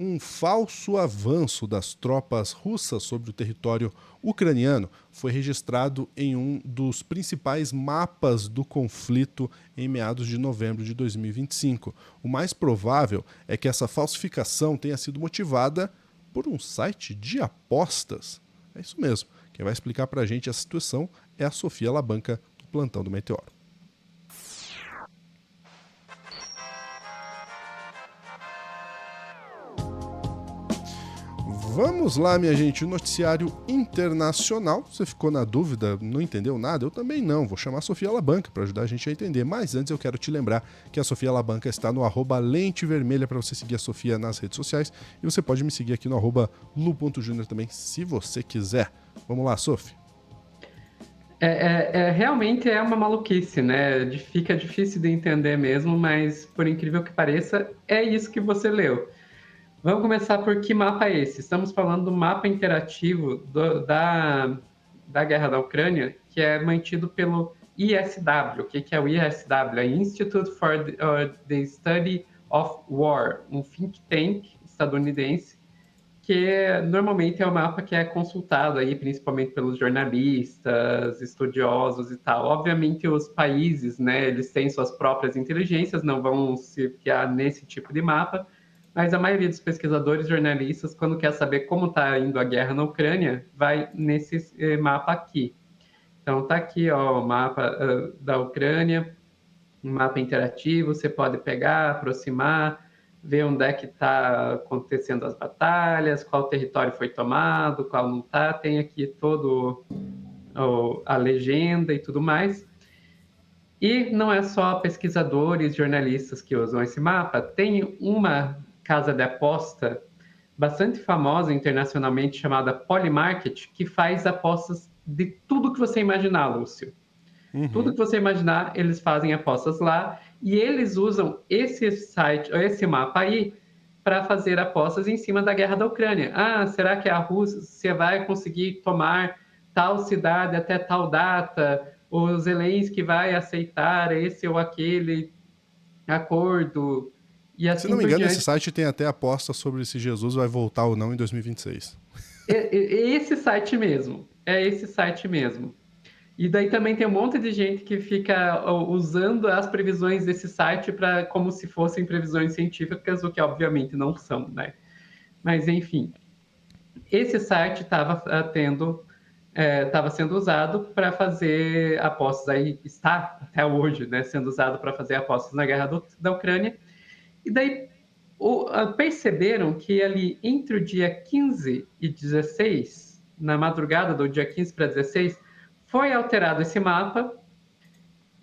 Um falso avanço das tropas russas sobre o território ucraniano foi registrado em um dos principais mapas do conflito em meados de novembro de 2025. O mais provável é que essa falsificação tenha sido motivada por um site de apostas. É isso mesmo. Quem vai explicar pra gente a situação é a Sofia Labanca, do Plantão do Meteoro. Vamos lá, minha gente, o noticiário internacional. Você ficou na dúvida, não entendeu nada? Eu também não. Vou chamar a Sofia Labanca para ajudar a gente a entender. Mas antes eu quero te lembrar que a Sofia Labanca está no @lente vermelha para você seguir a Sofia nas redes sociais. E você pode me seguir aqui no @lu.junior também, se você quiser. Vamos lá, Sofia. Realmente é uma maluquice, né? Fica difícil de entender mesmo, mas por incrível que pareça, é isso que você leu. Vamos começar por que mapa é esse? Estamos falando do mapa interativo da guerra da Ucrânia, que é mantido pelo ISW. O que é o ISW? É Institute for the Study of War, um think tank estadunidense que normalmente é o mapa que é consultado aí, principalmente pelos jornalistas, estudiosos e tal. Obviamente, os países, né, eles têm suas próprias inteligências, não vão se fiar nesse tipo de mapa, mas a maioria dos pesquisadores, jornalistas, quando quer saber como está indo a guerra na Ucrânia, vai nesse mapa aqui. Então, tá aqui, ó, o mapa da Ucrânia, um mapa interativo, você pode pegar, aproximar, ver onde é que está acontecendo as batalhas, qual território foi tomado, qual não está. Tem aqui todo a legenda e tudo mais. E não é só pesquisadores, jornalistas que usam esse mapa. Tem uma casa de aposta bastante famosa internacionalmente chamada Polymarket, que faz apostas de tudo que você imaginar, Lúcio. Tudo que você imaginar, eles fazem apostas lá e eles usam esse site, esse mapa aí, para fazer apostas em cima da guerra da Ucrânia. Ah, será que a Rússia vai conseguir tomar tal cidade até tal data? O Zelensky vai aceitar esse ou aquele acordo? E Se não assim me por engano, esse diante. site tem até aposta sobre se Jesus vai voltar ou não em 2026. Esse site mesmo. É esse site mesmo. E daí também tem um monte de gente que fica usando as previsões desse site para como se fossem previsões científicas, o que obviamente não são, né? Mas enfim, esse site estava sendo usado para fazer apostas aí está até hoje, né, sendo usado para fazer apostas na guerra da Ucrânia. E daí perceberam que ali entre o dia 15 e 16, na madrugada do dia 15 para 16, foi alterado esse mapa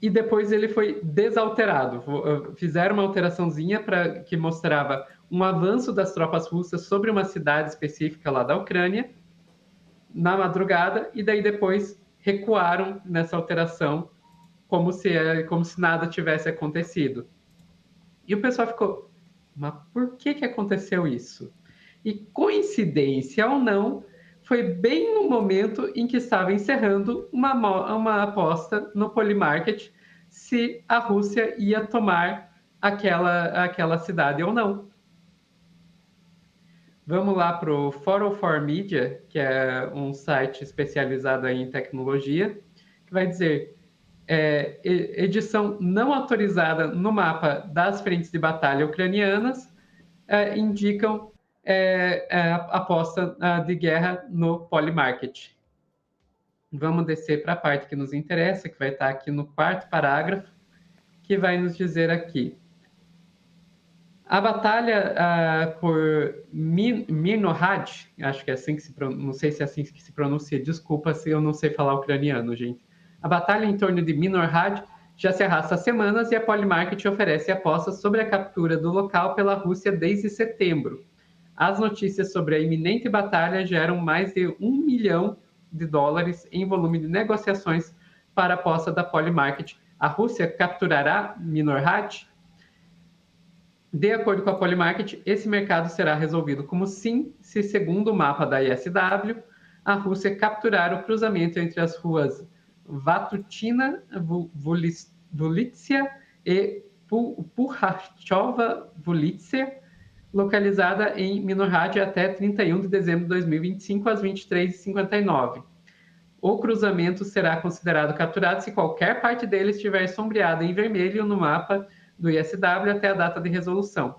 e depois ele foi desalterado. Fizeram uma alteraçãozinha que mostrava um avanço das tropas russas sobre uma cidade específica lá da Ucrânia na madrugada e daí depois recuaram nessa alteração como se nada tivesse acontecido. E o pessoal ficou, mas por que aconteceu isso? E coincidência ou não, foi bem no momento em que estava encerrando uma aposta no Polymarket se a Rússia ia tomar aquela cidade ou não. Vamos lá para o 404 Media, que é um site especializado em tecnologia, que vai dizer edição não autorizada no mapa das frentes de batalha ucranianas indicam aposta de guerra no Polymarket. Vamos descer para a parte que nos interessa, que vai estar aqui no quarto parágrafo, que vai nos dizer aqui. A batalha por Mirnohad, acho que é assim que se pronuncia, não sei se é assim que se pronuncia, desculpa se eu não sei falar ucraniano, gente. A batalha em torno de Mirnohad já se arrasta há semanas e a Polymarket oferece apostas sobre a captura do local pela Rússia desde setembro. As notícias sobre a iminente batalha geram mais de $1 milhão em volume de negociações para a aposta da Polymarket. A Rússia capturará Minorhat? De acordo com a Polymarket, esse mercado será resolvido como sim, se segundo o mapa da ISW, a Rússia capturar o cruzamento entre as ruas Vatutina, Vulitsia e Pukhachova Vulitsia, localizada em Minorhad até 31 de dezembro de 2025, às 23h59. O cruzamento será considerado capturado se qualquer parte dele estiver sombreada em vermelho no mapa do ISW até a data de resolução.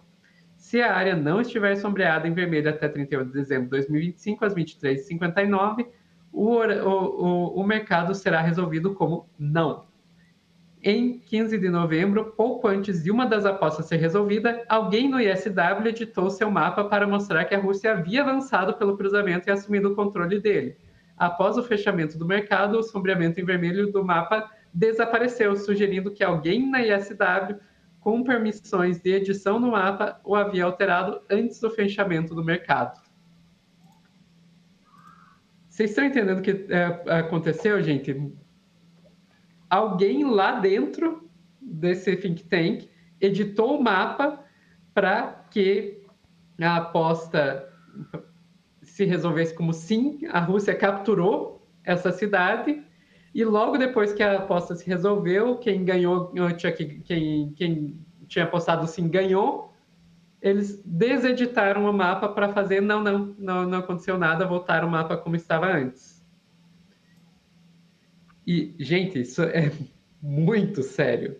Se a área não estiver sombreada em vermelho até 31 de dezembro de 2025, às 23h59, o mercado será resolvido como não. Em 15 de novembro, pouco antes de uma das apostas ser resolvida, alguém no ISW editou seu mapa para mostrar que a Rússia havia avançado pelo cruzamento e assumido o controle dele. Após o fechamento do mercado, o sombreamento em vermelho do mapa desapareceu, sugerindo que alguém na ISW, com permissões de edição no mapa, o havia alterado antes do fechamento do mercado. Vocês estão entendendo o que aconteceu, gente? Alguém lá dentro desse think tank editou o mapa para que a aposta se resolvesse como sim, a Rússia capturou essa cidade, e logo depois que a aposta se resolveu, quem ganhou, quem tinha apostado sim ganhou, eles deseditaram o mapa para fazer não aconteceu nada, voltaram o mapa como estava antes. E, gente, isso é muito sério.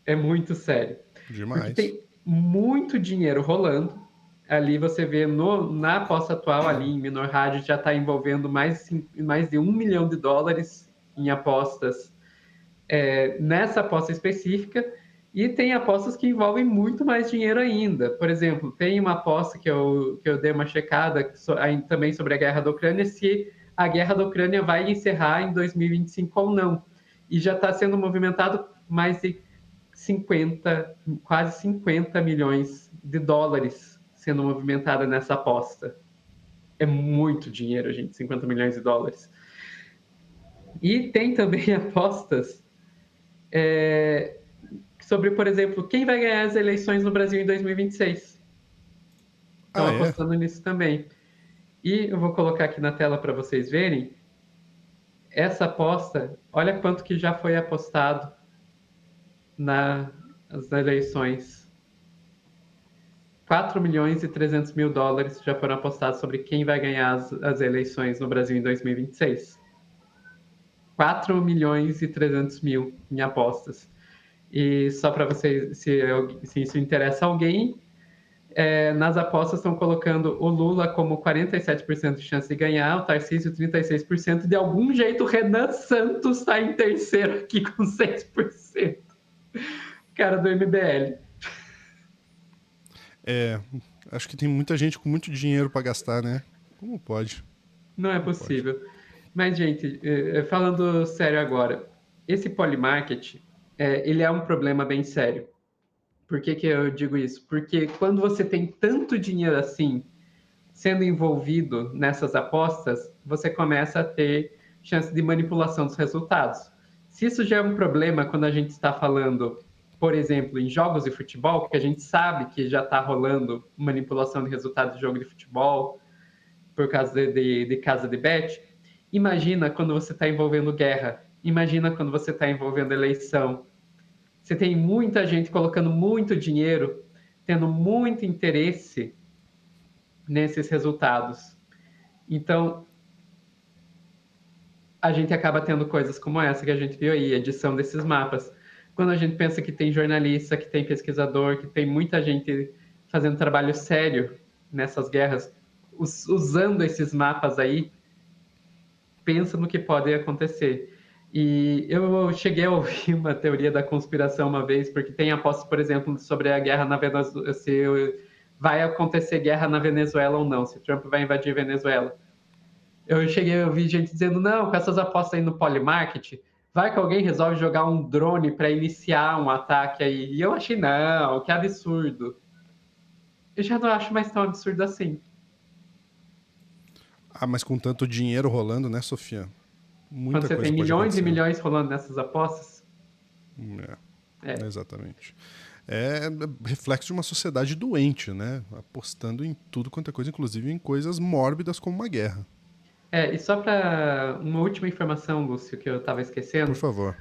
É muito sério. Demais. Porque tem muito dinheiro rolando. Ali você vê na aposta atual, ali em Minorhad, já está envolvendo mais de $1 milhão em apostas nessa aposta específica. E tem apostas que envolvem muito mais dinheiro ainda. Por exemplo, tem uma aposta que eu dei uma checada também sobre a guerra da Ucrânia, se a guerra da Ucrânia vai encerrar em 2025 ou não. E já está sendo movimentado mais de quase 50 milhões de dólares sendo movimentada nessa aposta. É muito dinheiro, gente, 50 milhões de dólares. E tem também apostas sobre, por exemplo, quem vai ganhar as eleições no Brasil em 2026. Estão apostando nisso também. E eu vou colocar aqui na tela para vocês verem. Essa aposta, olha quanto que já foi apostado nas eleições. 4 milhões e 300 mil dólares já foram apostados sobre quem vai ganhar as eleições no Brasil em 2026. 4 milhões e 300 mil em apostas. E só para vocês, se isso interessa alguém, nas apostas estão colocando o Lula como 47% de chance de ganhar, o Tarcísio 36%. De algum jeito, o Renan Santos está em terceiro aqui com 6%. Cara do MBL. Acho que tem muita gente com muito dinheiro para gastar, né? Como pode? Não é possível. Mas, gente, falando sério agora, esse Polymarket, ele é um problema bem sério. Por que eu digo isso? Porque quando você tem tanto dinheiro assim sendo envolvido nessas apostas, você começa a ter chance de manipulação dos resultados. Se isso já é um problema quando a gente está falando, por exemplo, em jogos de futebol, que a gente sabe que já está rolando manipulação de resultados de jogo de futebol por causa de casa de bet, imagina quando você está envolvendo guerra, imagina quando você está envolvendo eleição. Você tem muita gente colocando muito dinheiro, tendo muito interesse nesses resultados. Então, a gente acaba tendo coisas como essa que a gente viu aí, edição desses mapas. Quando a gente pensa que tem jornalista, que tem pesquisador, que tem muita gente fazendo trabalho sério nessas guerras, usando esses mapas aí, pensa no que pode acontecer. E eu cheguei a ouvir uma teoria da conspiração uma vez, porque tem apostas, por exemplo, sobre a guerra na Venezuela, se vai acontecer guerra na Venezuela ou não, se Trump vai invadir a Venezuela. Eu cheguei a ouvir gente dizendo, não, com essas apostas aí no Polymarket, vai que alguém resolve jogar um drone para iniciar um ataque aí. E eu achei, não, que absurdo. Eu já não acho mais tão absurdo assim. Mas com tanto dinheiro rolando, né, Sofia? Muita Quando você coisa tem pode milhões acontecer. e milhões rolando nessas apostas. Exatamente. É reflexo de uma sociedade doente, né? Apostando em tudo quanto é coisa, inclusive em coisas mórbidas como uma guerra. E só para uma última informação, Lúcio, que eu estava Por esquecendo, favor.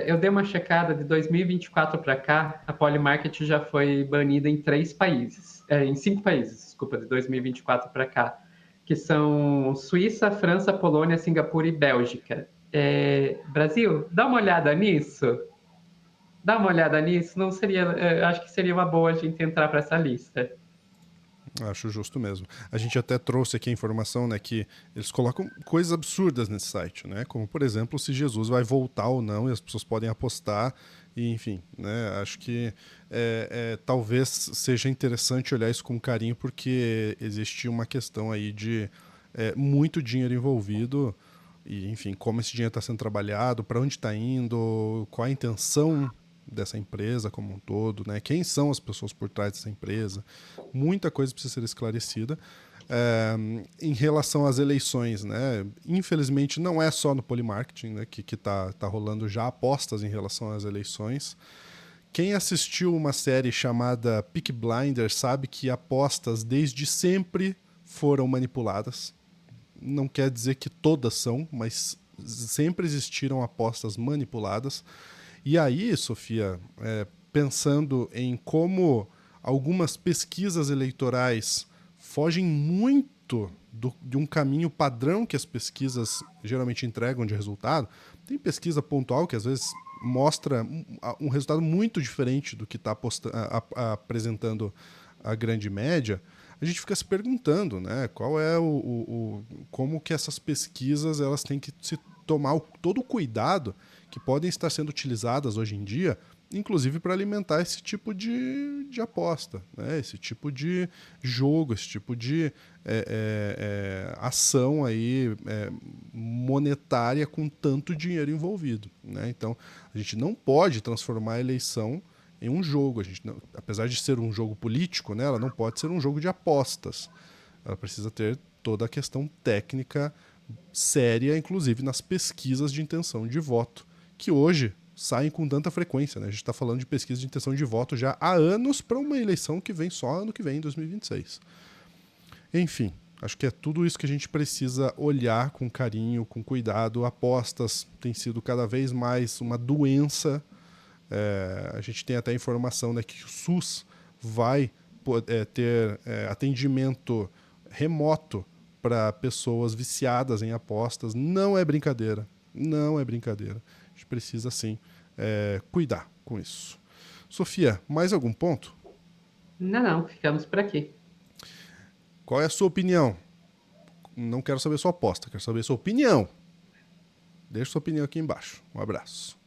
eu dei uma checada de 2024 para cá, a Polymarket já foi banida em 3 países, em 5 países, desculpa, de 2024 para cá, que são Suíça, França, Polônia, Singapura e Bélgica. Brasil, dá uma olhada nisso. Dá uma olhada nisso. Não seria, acho que seria uma boa a gente entrar para essa lista. Acho justo mesmo. A gente até trouxe aqui a informação, né, que eles colocam coisas absurdas nesse site, né, como por exemplo se Jesus vai voltar ou não e as pessoas podem apostar e enfim, né, acho que talvez seja interessante olhar isso com carinho porque existe uma questão aí de muito dinheiro envolvido e enfim, como esse dinheiro está sendo trabalhado, para onde está indo, qual a intenção dessa empresa como um todo, né? Quem são as pessoas por trás dessa empresa? Muita coisa precisa ser esclarecida. Em relação às eleições, né? Infelizmente não é só no Polymarketing, né, que tá rolando já apostas em relação às eleições. Quem assistiu uma série chamada Peaky Blinders sabe que apostas desde sempre foram manipuladas. Não quer dizer que todas são, mas sempre existiram apostas manipuladas. E aí, Sofia, pensando em como algumas pesquisas eleitorais fogem muito de um caminho padrão que as pesquisas geralmente entregam de resultado, tem pesquisa pontual que às vezes mostra um resultado muito diferente do que está apresentando a grande média. A gente fica se perguntando, né, qual é como que essas pesquisas elas têm que se tomar todo o cuidado que podem estar sendo utilizadas hoje em dia, inclusive para alimentar esse tipo de aposta, né? Esse tipo de jogo, esse tipo de ação aí, monetária com tanto dinheiro envolvido, né? Então, a gente não pode transformar a eleição em um jogo. A gente não, apesar de ser um jogo político, né, ela não pode ser um jogo de apostas. Ela precisa ter toda a questão técnica séria, inclusive nas pesquisas de intenção de voto, que hoje saem com tanta frequência, né? A gente está falando de pesquisa de intenção de voto já há anos para uma eleição que vem só ano que vem, em 2026. Enfim, acho que é tudo isso que a gente precisa olhar com carinho, com cuidado. Apostas têm sido cada vez mais uma doença. A gente tem até informação, né, que o SUS vai ter atendimento remoto para pessoas viciadas em apostas. Não é brincadeira. Não é brincadeira. A gente precisa, sim, cuidar com isso. Sofia, mais algum ponto? Não, ficamos por aqui. Qual é a sua opinião? Não quero saber sua aposta, quero saber sua opinião. Deixe sua opinião aqui embaixo. Um abraço.